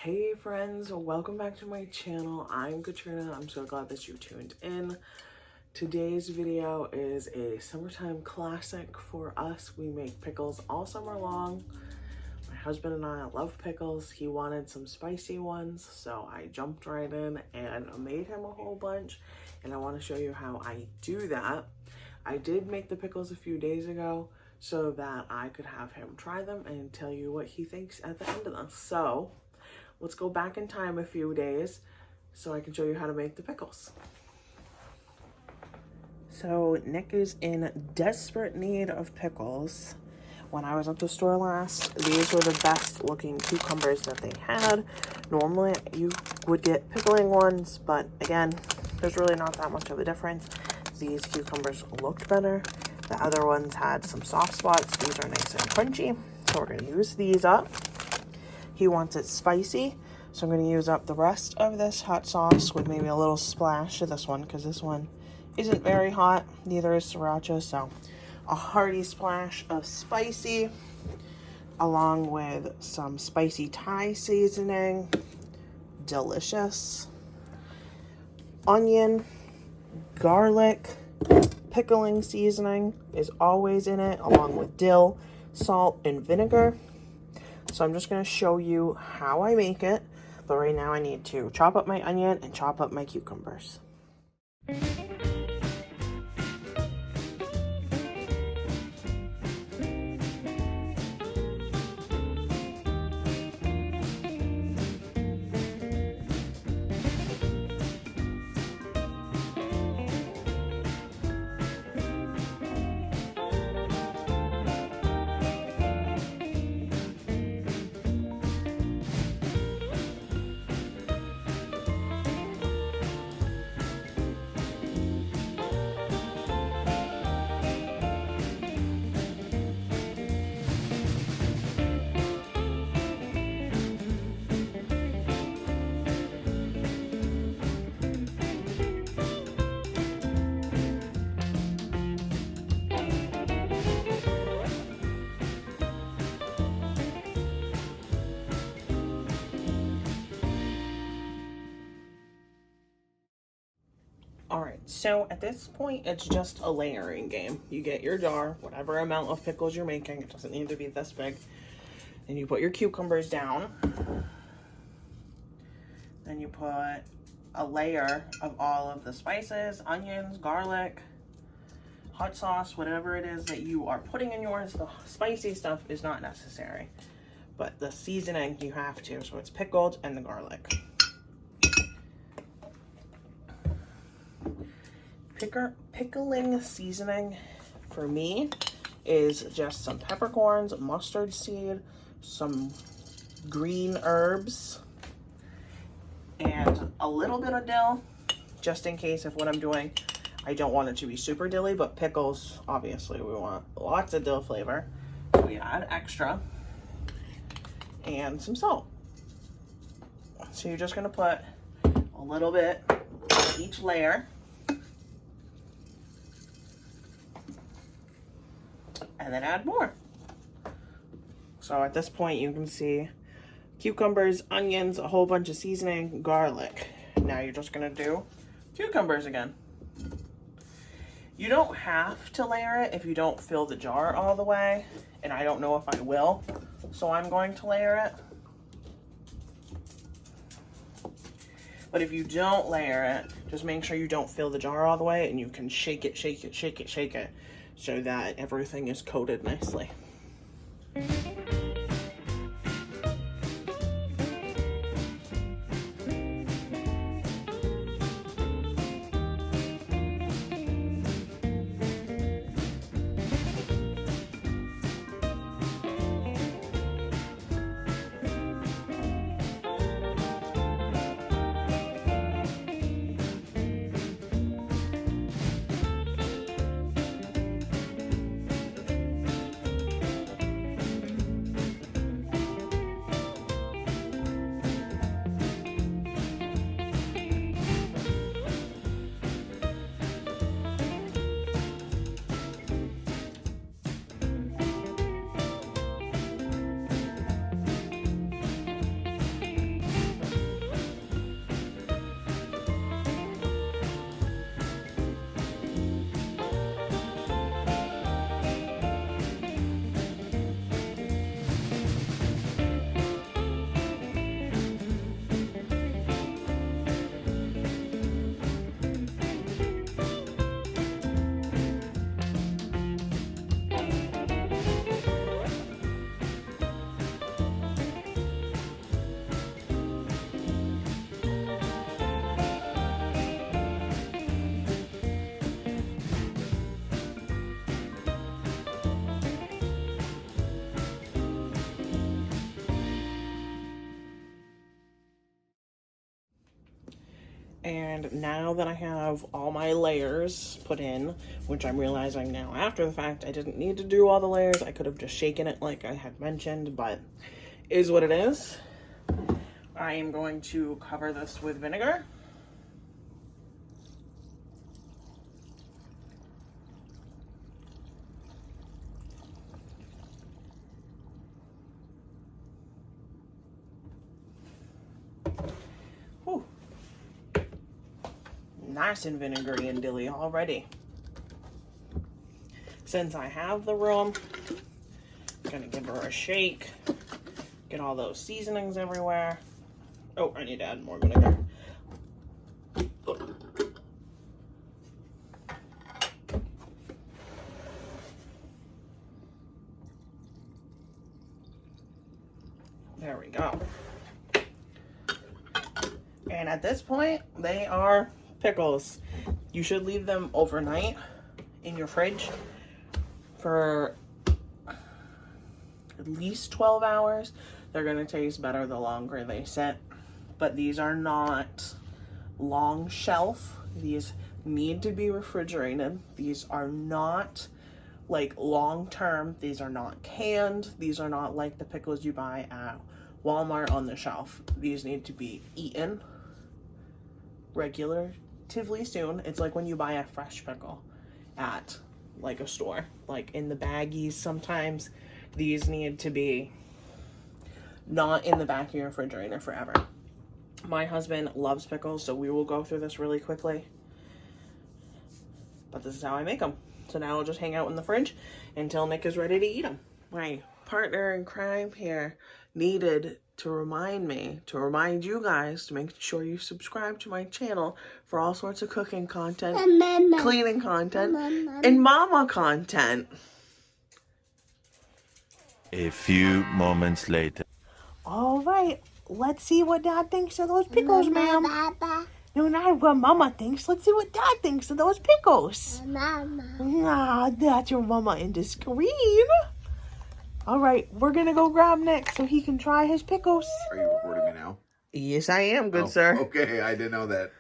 Hey friends, welcome back to my channel. I'm Katrina. I'm so glad that you tuned in. Today's video is a summertime classic for us. We make pickles all summer long. My husband and I love pickles. He wanted some spicy ones, so I jumped right in and made him a whole bunch, and I want to show you how I do that. I did make the pickles a few days ago so that I could have him try them and tell you what he thinks at the end of them. So let's go back in time a few days so I can show you how to make the pickles. So Nick is in desperate need of pickles. When I was at the store last, these were the best looking cucumbers that they had. Normally you would get pickling ones, but again, there's really not that much of a difference. These cucumbers looked better. The other ones had some soft spots. These are nice and crunchy, so we're gonna use these up. He wants it spicy, so I'm going to use up the rest of this hot sauce with maybe a little splash of this one, because this one isn't very hot, neither is sriracha, so a hearty splash of spicy, along with some spicy Thai seasoning, delicious, onion, garlic, pickling seasoning is always in it, along with dill, salt, and vinegar. So I'm just going to show you how I make it, but right now I need to chop up my onion and chop up my cucumbers. Alright, so at this point, it's just a layering game. You get your jar, whatever amount of pickles you're making, it doesn't need to be this big. Then you put your cucumbers down. Then you put a layer of all of the spices, onions, garlic, hot sauce, whatever it is that you are putting in yours. The spicy stuff is not necessary, but the seasoning you have to, so it's pickled and the garlic. Pickling seasoning for me is just some peppercorns, mustard seed, some green herbs, and a little bit of dill, just in case if what I'm doing, I don't want it to be super dilly, but pickles, obviously we want lots of dill flavor. So we add extra, and some salt. So you're just gonna put a little bit on each layer, and then add more. So at this point you can see cucumbers, onions, a whole bunch of seasoning, garlic. Now you're just gonna do cucumbers again. You don't have to layer it if you don't fill the jar all the way, and I don't know if I will, so I'm going to layer it. But if you don't layer it, just make sure you don't fill the jar all the way, and you can shake it, shake it, shake it, shake it, so that everything is coated nicely. And now that I have all my layers put in, which I'm realizing now after the fact, I didn't need to do all the layers. I could have just shaken it like I had mentioned, but is what it is. I am going to cover this with vinegar. Whew. Nice and vinegary and dilly already. Since I have the room, I'm gonna give her a shake, get all those seasonings everywhere. Oh, I need to add more vinegar. There we go. And at this point, they are pickles. You should leave them overnight in your fridge for at least 12 hours. They're gonna taste better the longer they sit. But these are not long shelf. These need to be refrigerated. These are not like long term. These are not canned. These are not like the pickles you buy at Walmart on the shelf. These need to be eaten relatively soon. It's like when you buy a fresh pickle at like a store, like in the baggies. Sometimes these need to be not in the back of your refrigerator forever. My husband loves pickles, so we will go through this really quickly. But this is how I make them. So now I'll just hang out in the fridge until Nick is ready to eat them. My partner in crime here needed to remind me, to remind you guys to make sure you subscribe to my channel for all sorts of cooking content, cleaning content, and mama content. A few moments later. All right, let's see what Dad thinks of those pickles, ma'am. No, not what Mama thinks. Let's see what Dad thinks of those pickles. Nah, that's your Mama in the screen. All right, we're going to go grab Nick so he can try his pickles. Are you recording me now? Yes, I am, good sir. Okay, I didn't know that.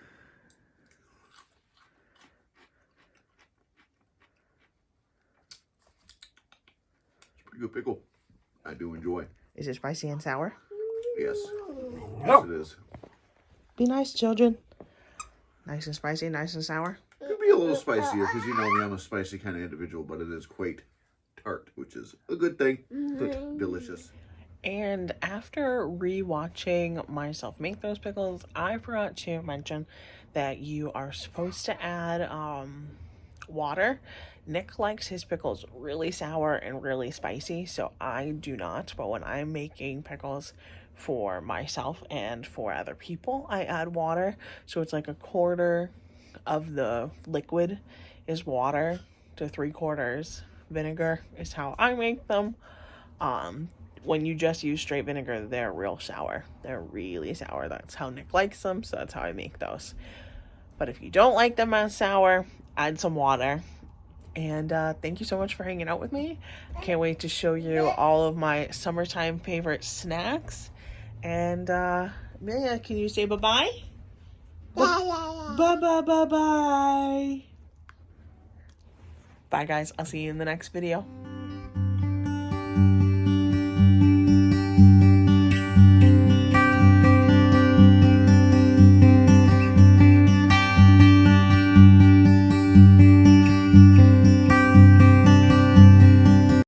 It's a pretty good pickle. I do enjoy. Is it spicy and sour? Yes. Yes, it is. Be nice, children. Nice and spicy, nice and sour. It could be a little spicier because you know me, I'm a spicy kind of individual, but it is quite tart, which is a good thing. Good, delicious. And after re-watching myself make those pickles, I forgot to mention that you are supposed to add water. Nick likes his pickles really sour and really spicy, so I do not. But when I'm making pickles for myself and for other people, I add water. So it's like 1/4 of the liquid is water to 3/4 vinegar is how I make them. When you just use straight vinegar, they're real sour. They're really sour. That's how Nick likes them, so that's how I make those. But if you don't like them as sour, add some water. And thank you so much for hanging out with me. I can't wait to show you all of my summertime favorite snacks. And Amelia, can you say bye-bye? Bye-bye-bye-bye. Bye, guys. I'll see you in the next video.